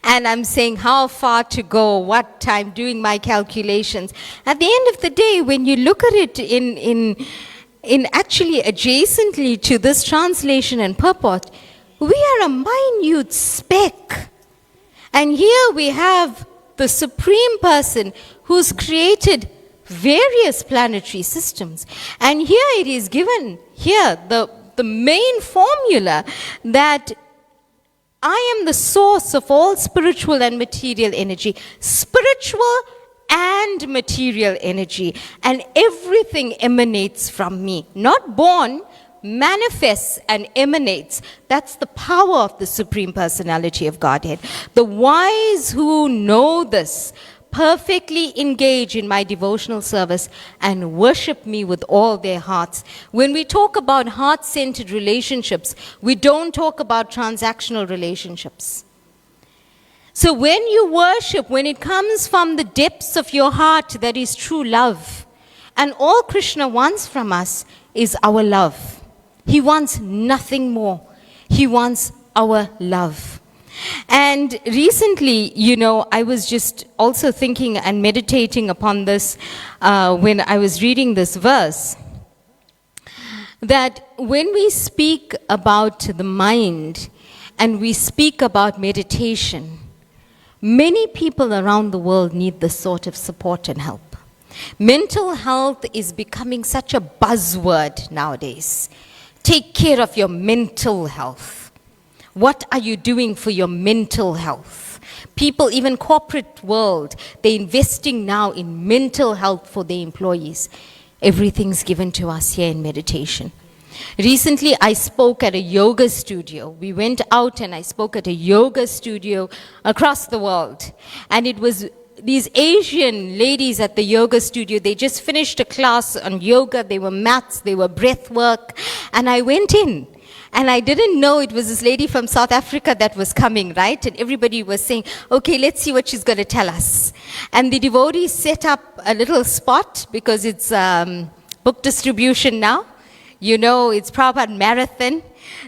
And I'm saying how far to go, what time, doing my calculations. At the end of the day, when you look at it in actually adjacently to this translation and purport, we are a minute speck. And here we have the Supreme Person who's created various planetary systems. And here it is given, here, the main formula that I am the source of all spiritual and material energy. Spiritual and material energy, and everything emanates from me. Not born, manifests and emanates. That's the power of the Supreme Personality of Godhead. The wise who know this perfectly engage in my devotional service and worship me with all their hearts. When we talk about heart-centered relationships, we don't talk about transactional relationships. So when you worship, when it comes from the depths of your heart, that is true love. And all Krishna wants from us is our love. He wants nothing more. He wants our love. And recently, I was just also thinking and meditating upon this when I was reading this verse, that when we speak about the mind and we speak about meditation, many people around the world need this sort of support and help. Mental health is becoming such a buzzword nowadays. Take care of your mental health. What are you doing for your mental health? People, even corporate world, they're investing now in mental health for their employees. Everything's given to us here in meditation. Recently, I spoke at a yoga studio. We went out and I spoke at a yoga studio across the world. And it was these Asian ladies at the yoga studio. They just finished a class on yoga. They were mats, they were breath work. And I went in. And I didn't know it was this lady from South Africa that was coming, right? And everybody was saying, okay, let's see what she's going to tell us. And the devotees set up a little spot because it's book distribution now. It's Prabhupada Marathon.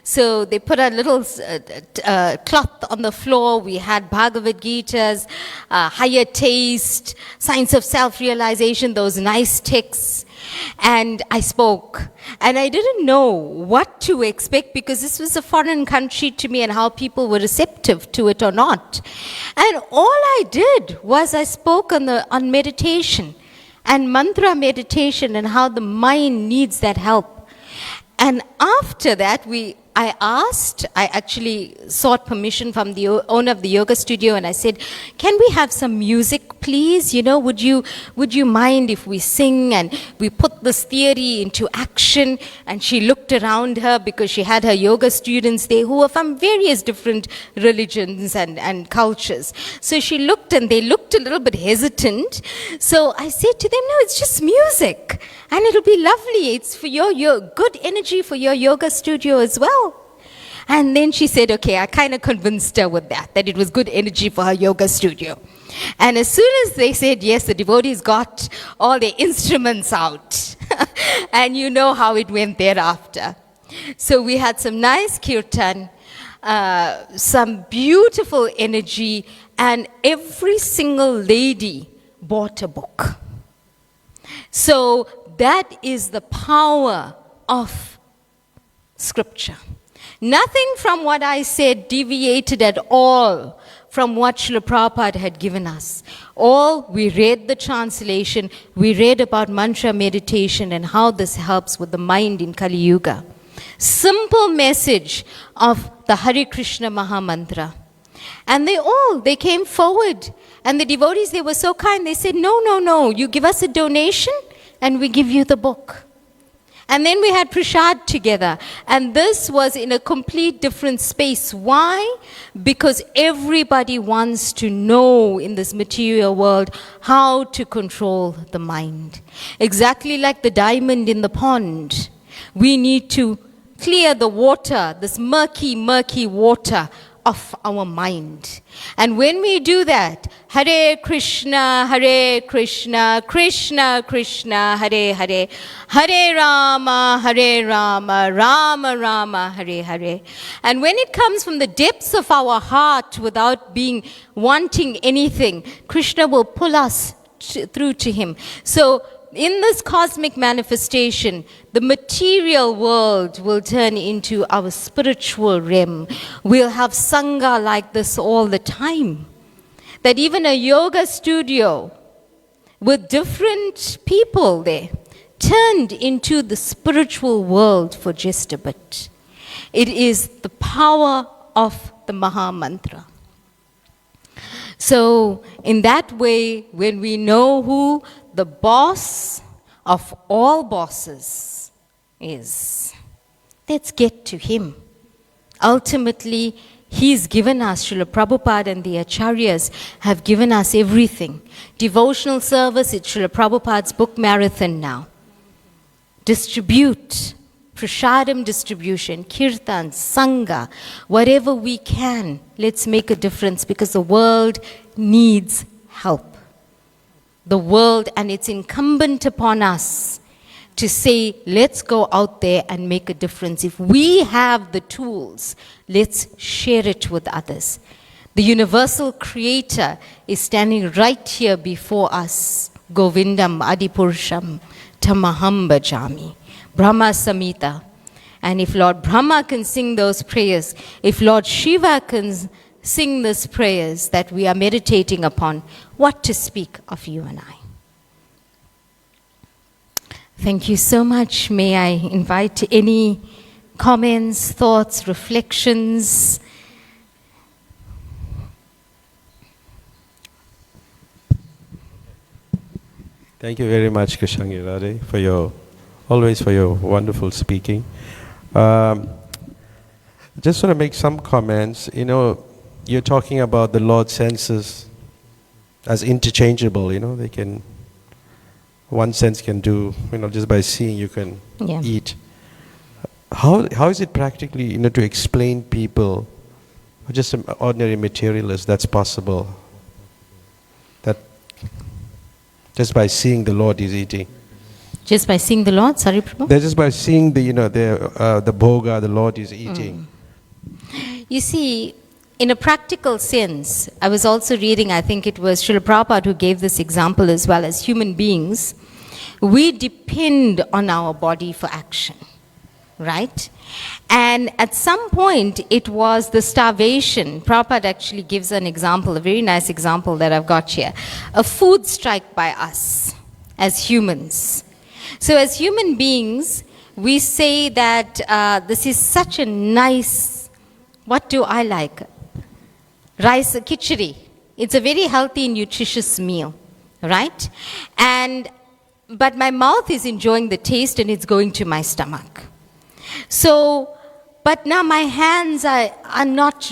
So they put a little cloth on the floor. We had Bhagavad Gita's, Higher Taste, Science of Self-Realization, those nice texts. And I spoke. And I didn't know what to expect because this was a foreign country to me and how people were receptive to it or not. And all I did was I spoke on meditation and mantra meditation and how the mind needs that help. And after that, I actually sought permission from the owner of the yoga studio, and I said, can we have some music, please? Would you mind if we sing and we put this theory into action? And she looked around her because she had her yoga students there who were from various different religions and cultures. So she looked and they looked a little bit hesitant. So I said to them, no, it's just music. And it'll be lovely. It's for your good energy for your yoga studio as well. And then she said, okay, I kind of convinced her with that it was good energy for her yoga studio. And as soon as they said yes, the devotees got all their instruments out. And you know how it went thereafter. So we had some nice kirtan, some beautiful energy, and every single lady bought a book. So that is the power of Scripture. Nothing from what I said deviated at all from what Srila Prabhupada had given us. We read the translation, we read about mantra meditation and how this helps with the mind in Kali Yuga. Simple message of the Hare Krishna Maha Mantra. And they came forward. And the devotees, they were so kind. They said, no, you give us a donation and we give you the book. And then we had prasad together. And this was in a complete different space. Why? Because everybody wants to know in this material world how to control the mind. Exactly like the diamond in the pond. We need to clear the water, this murky, murky water of our mind. And when we do that, Hare Krishna, Krishna Krishna, Hare Hare, Hare Rama, Rama Rama, Hare Hare. And when it comes from the depths of our heart without wanting anything, Krishna will pull us through to him. So in this cosmic manifestation, the material world will turn into our spiritual realm. We'll have Sangha like this all the time. That even a yoga studio with different people there turned into the spiritual world for just a bit. It is the power of the Maha Mantra. So in that way, when we know who the boss of all bosses is, let's get to him. Ultimately, he's given us, Srila Prabhupada and the Acharyas have given us everything. Devotional service, it's Srila Prabhupada's book marathon now. Distribute, prasadam distribution, kirtan, sangha, whatever we can, let's make a difference because the world needs help. The world, and it's incumbent upon us to say, let's go out there and make a difference. If we have the tools, let's share it with others. The universal creator is standing right here before us. Govindam Adipurusham Tamaham Bhajami. Brahma Samhita. And if Lord Brahma can sing those prayers, if Lord Shiva can sing these prayers that we are meditating upon, what to speak of you and I? Thank you so much. May I invite any comments, thoughts, reflections? Thank you very much, Krsangi Radhe, always for your wonderful speaking. Just want to make some comments. You know, you're talking about the Lord's senses as interchangeable. They can, one sense can do, just by seeing you can eat. How is it practically, to explain people, just an ordinary materialist, that's possible? That just by seeing the Lord is eating. Just by seeing the Lord? Sorry, Prabhu? They're just by seeing the bhoga, the Lord is eating. You see, in a practical sense, I was also reading, I think it was Srila Prabhupada who gave this example as well. As human beings, we depend on our body for action, right? And at some point, it was the starvation. Prabhupada actually gives an example, a very nice example that I've got here. A food strike by us as humans. So as human beings, we say that this is such a nice, what do I like? Rice khichdi. It's a very healthy, nutritious meal, right? But my mouth is enjoying the taste and it's going to my stomach. So, but now my hands are not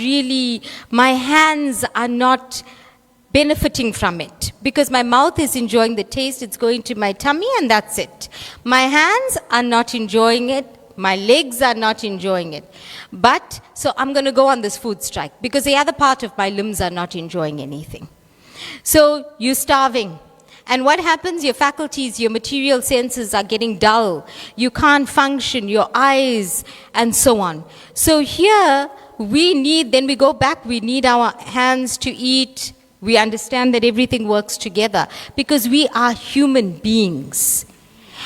benefiting from it because my mouth is enjoying the taste, it's going to my tummy and that's it. My hands are not enjoying it, my legs are not enjoying it. But, so I'm going to go on this food strike because the other part of my limbs are not enjoying anything. So you're starving. And what happens? Your faculties, your material senses are getting dull. You can't function, your eyes, and so on. So here, then we go back, we need our hands to eat. We understand that everything works together because we are human beings.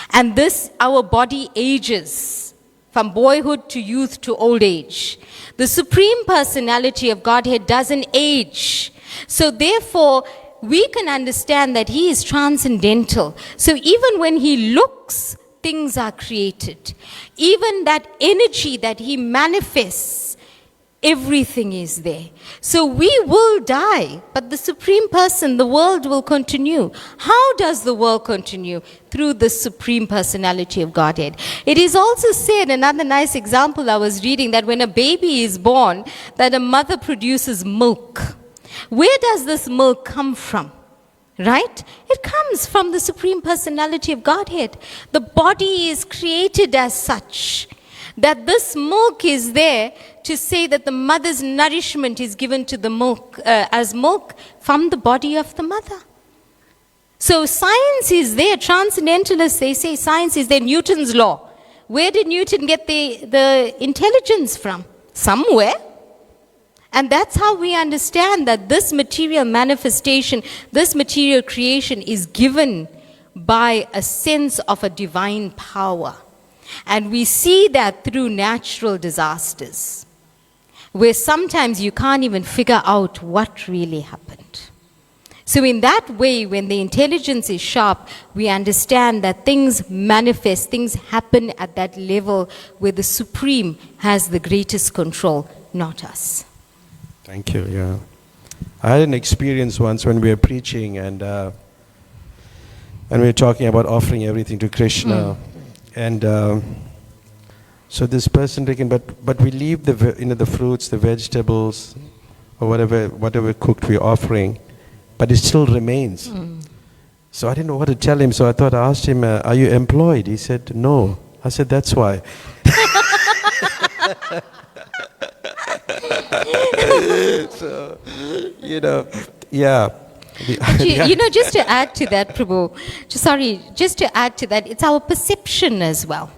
And our body ages from boyhood to youth to old age. The Supreme Personality of Godhead doesn't age. So therefore, we can understand that he is transcendental. So even when he looks, things are created. Even that energy that he manifests, everything is there. So we will die, but the Supreme Person, the world will continue. How does the world continue? Through the Supreme Personality of Godhead. It is also said, another nice example I was reading, that when a baby is born, that a mother produces milk. Where does this milk come from? Right? It comes from the Supreme Personality of Godhead. The body is created as such, that this milk is there to say that the mother's nourishment is given to the milk as milk from the body of the mother. So science is there. Transcendentalists, they say science is there. Newton's law. Where did Newton get the intelligence from? Somewhere. And that's how we understand that this material manifestation, this material creation is given by a sense of a divine power. And we see that through natural disasters, where sometimes you can't even figure out what really happened. So in that way, when the intelligence is sharp, we understand that things manifest, things happen at that level where the Supreme has the greatest control, not us. Thank you, yeah. I had an experience once when we were preaching and we were talking about offering everything to Krishna. And so this person taken, but we leave the fruits, the vegetables, or whatever cooked we're offering, but it still remains. So I didn't know what to tell him. So I asked him, "Are you employed?" He said, "No." I said, "That's why." So, yeah. Just to add to that, Prabhu, just to add to that, it's our perception as well.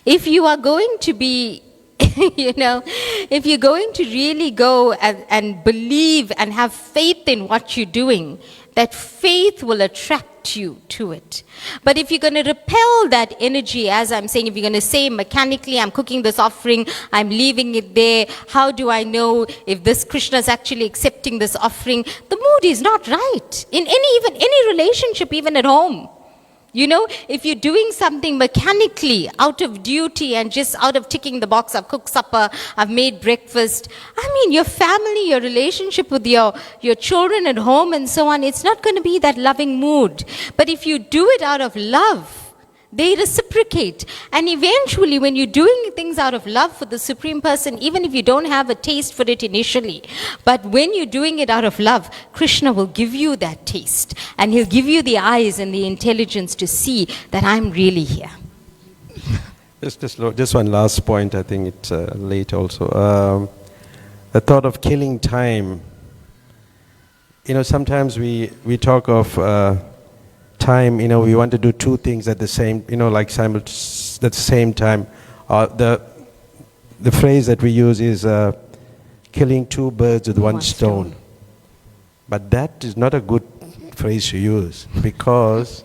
If you are going to be, if you're going to really go and believe and have faith in what you're doing, that faith will attract you to it. But if you're going to repel that energy, as I'm saying, if you're going to say mechanically, I'm cooking this offering, I'm leaving it there, how do I know if this Krishna is actually accepting this offering? The mood is not right. In any relationship, even at home. If you're doing something mechanically, out of duty and just out of ticking the box, I've cooked supper, I've made breakfast. Your family, your relationship with your children at home and so on, it's not going to be that loving mood. But if you do it out of love, they reciprocate. And eventually, when you're doing things out of love for the Supreme Person, even if you don't have a taste for it initially, but when you're doing it out of love, Krishna will give you that taste. And he'll give you the eyes and the intelligence to see that I'm really here. Just one last point, I think it's late also. The thought of killing time. Sometimes we talk of time, we want to do two things at the same, at the same time. The phrase that we use is killing two birds with one stone. But that is not a good phrase to use because,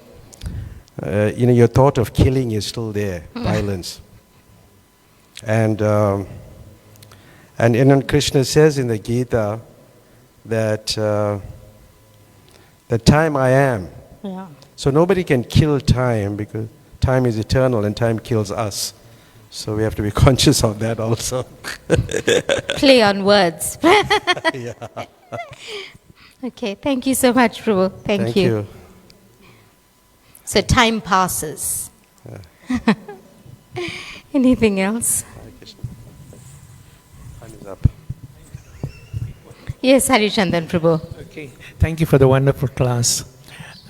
your thought of killing is still there, violence. And Krishna says in the Gita that the time I am. Yeah. So nobody can kill time because time is eternal and time kills us. So we have to be conscious of that also. Play on words. Yeah. Okay, thank you so much, Prabhu. Thank you. So time passes. Yeah. Anything else? Time is up. Yes, Harichandan Prabhu. Okay, thank you for the wonderful class.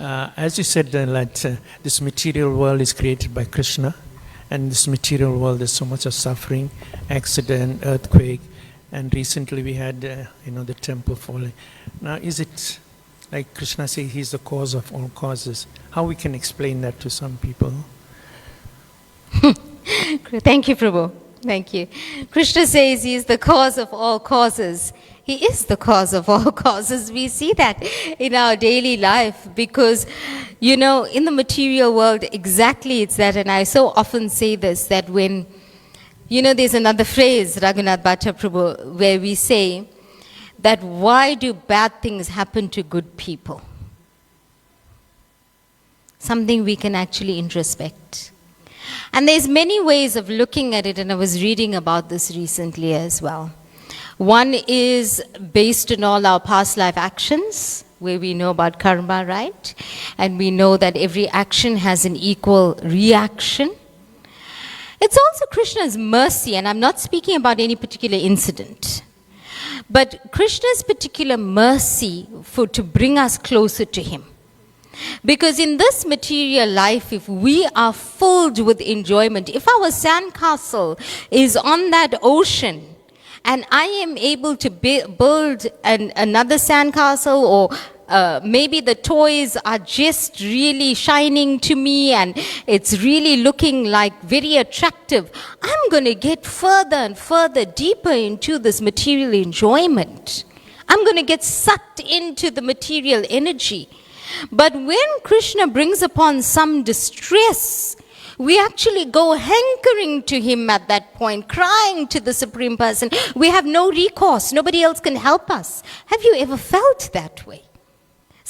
As you said, that this material world is created by Krishna, and this material world, there's so much of suffering, accident, earthquake, and recently we had, the temple falling. Now, is it like Krishna says, he's the cause of all causes? How we can explain that to some people? Thank you, Prabhu. Thank you. Krishna says he is the cause of all causes. He is the cause of all causes. We see that in our daily life because, in the material world, exactly it's that. And I so often say this, that when, there's another phrase, Raghunath Bhatta Prabhu, where we say that why do bad things happen to good people? Something we can actually introspect. And there's many ways of looking at it, and I was reading about this recently as well. One is based on all our past life actions, where we know about karma, right? And we know that every action has an equal reaction. It's also Krishna's mercy, and I'm not speaking about any particular incident, but Krishna's particular mercy to bring us closer to him. Because in this material life, if we are filled with enjoyment, if our sandcastle is on that ocean, and I am able to build another sandcastle, or maybe the toys are just really shining to me and it's really looking like very attractive, I'm going to get further and further deeper into this material enjoyment. I'm going to get sucked into the material energy. But when Krishna brings upon some distress, we actually go hankering to him at that point, crying to the Supreme Person. We have no recourse. Nobody else can help us. Have you ever felt that way?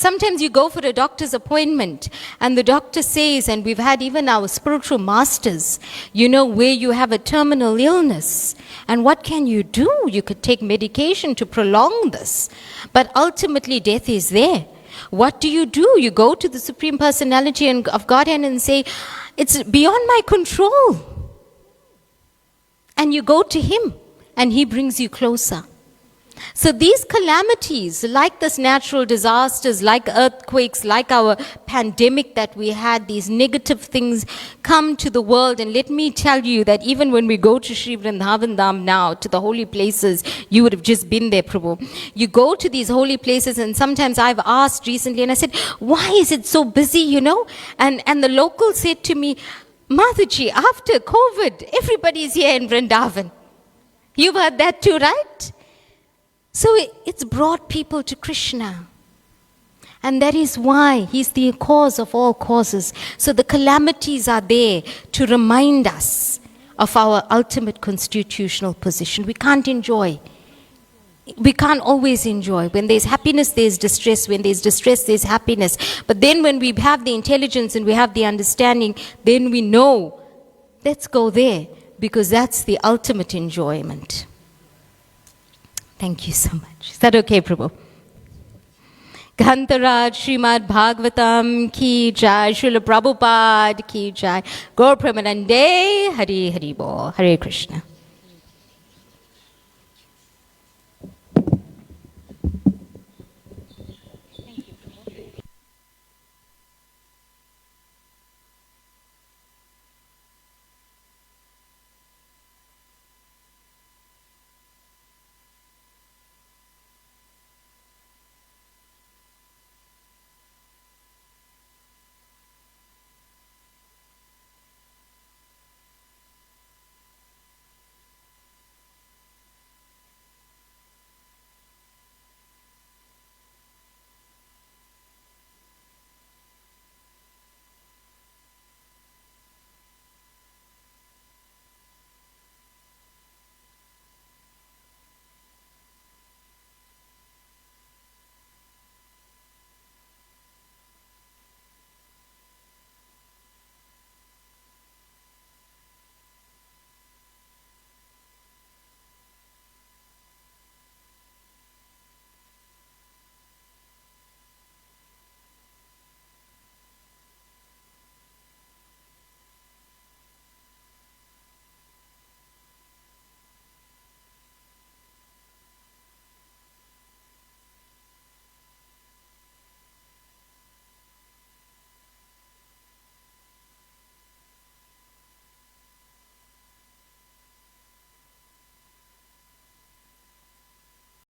Sometimes you go for a doctor's appointment and the doctor says, and we've had even our spiritual masters, where you have a terminal illness. And what can you do? You could take medication to prolong this. But ultimately death is there. What do? You go to the Supreme Personality of Godhead and say, it's beyond my control. And you go to Him and He brings you closer. So these calamities, like this natural disasters, like earthquakes, like our pandemic that we had, these negative things come to the world. And let me tell you that even when we go to Sri Vrindavan Dham now, to the holy places, you would have just been there, Prabhu. You go to these holy places, and sometimes I've asked recently, and I said, why is it so busy, And the local said to me, Madhuji, after COVID, everybody's here in Vrindavan. You've heard that too, right? So it's brought people to Krishna. And that is why He's the cause of all causes. So the calamities are there to remind us of our ultimate constitutional position. We can't enjoy. We can't always enjoy. When there's happiness, there's distress. When there's distress, there's happiness. But then when we have the intelligence and we have the understanding, then we know, let's go there, because that's the ultimate enjoyment. Thank you so much. Is that okay, Prabhu? Ghantaraj Srimad Bhagavatam ki jai, Srila Prabhupada ki jai, Gaur Premanande, Hari Hari Bo, Hare Krishna.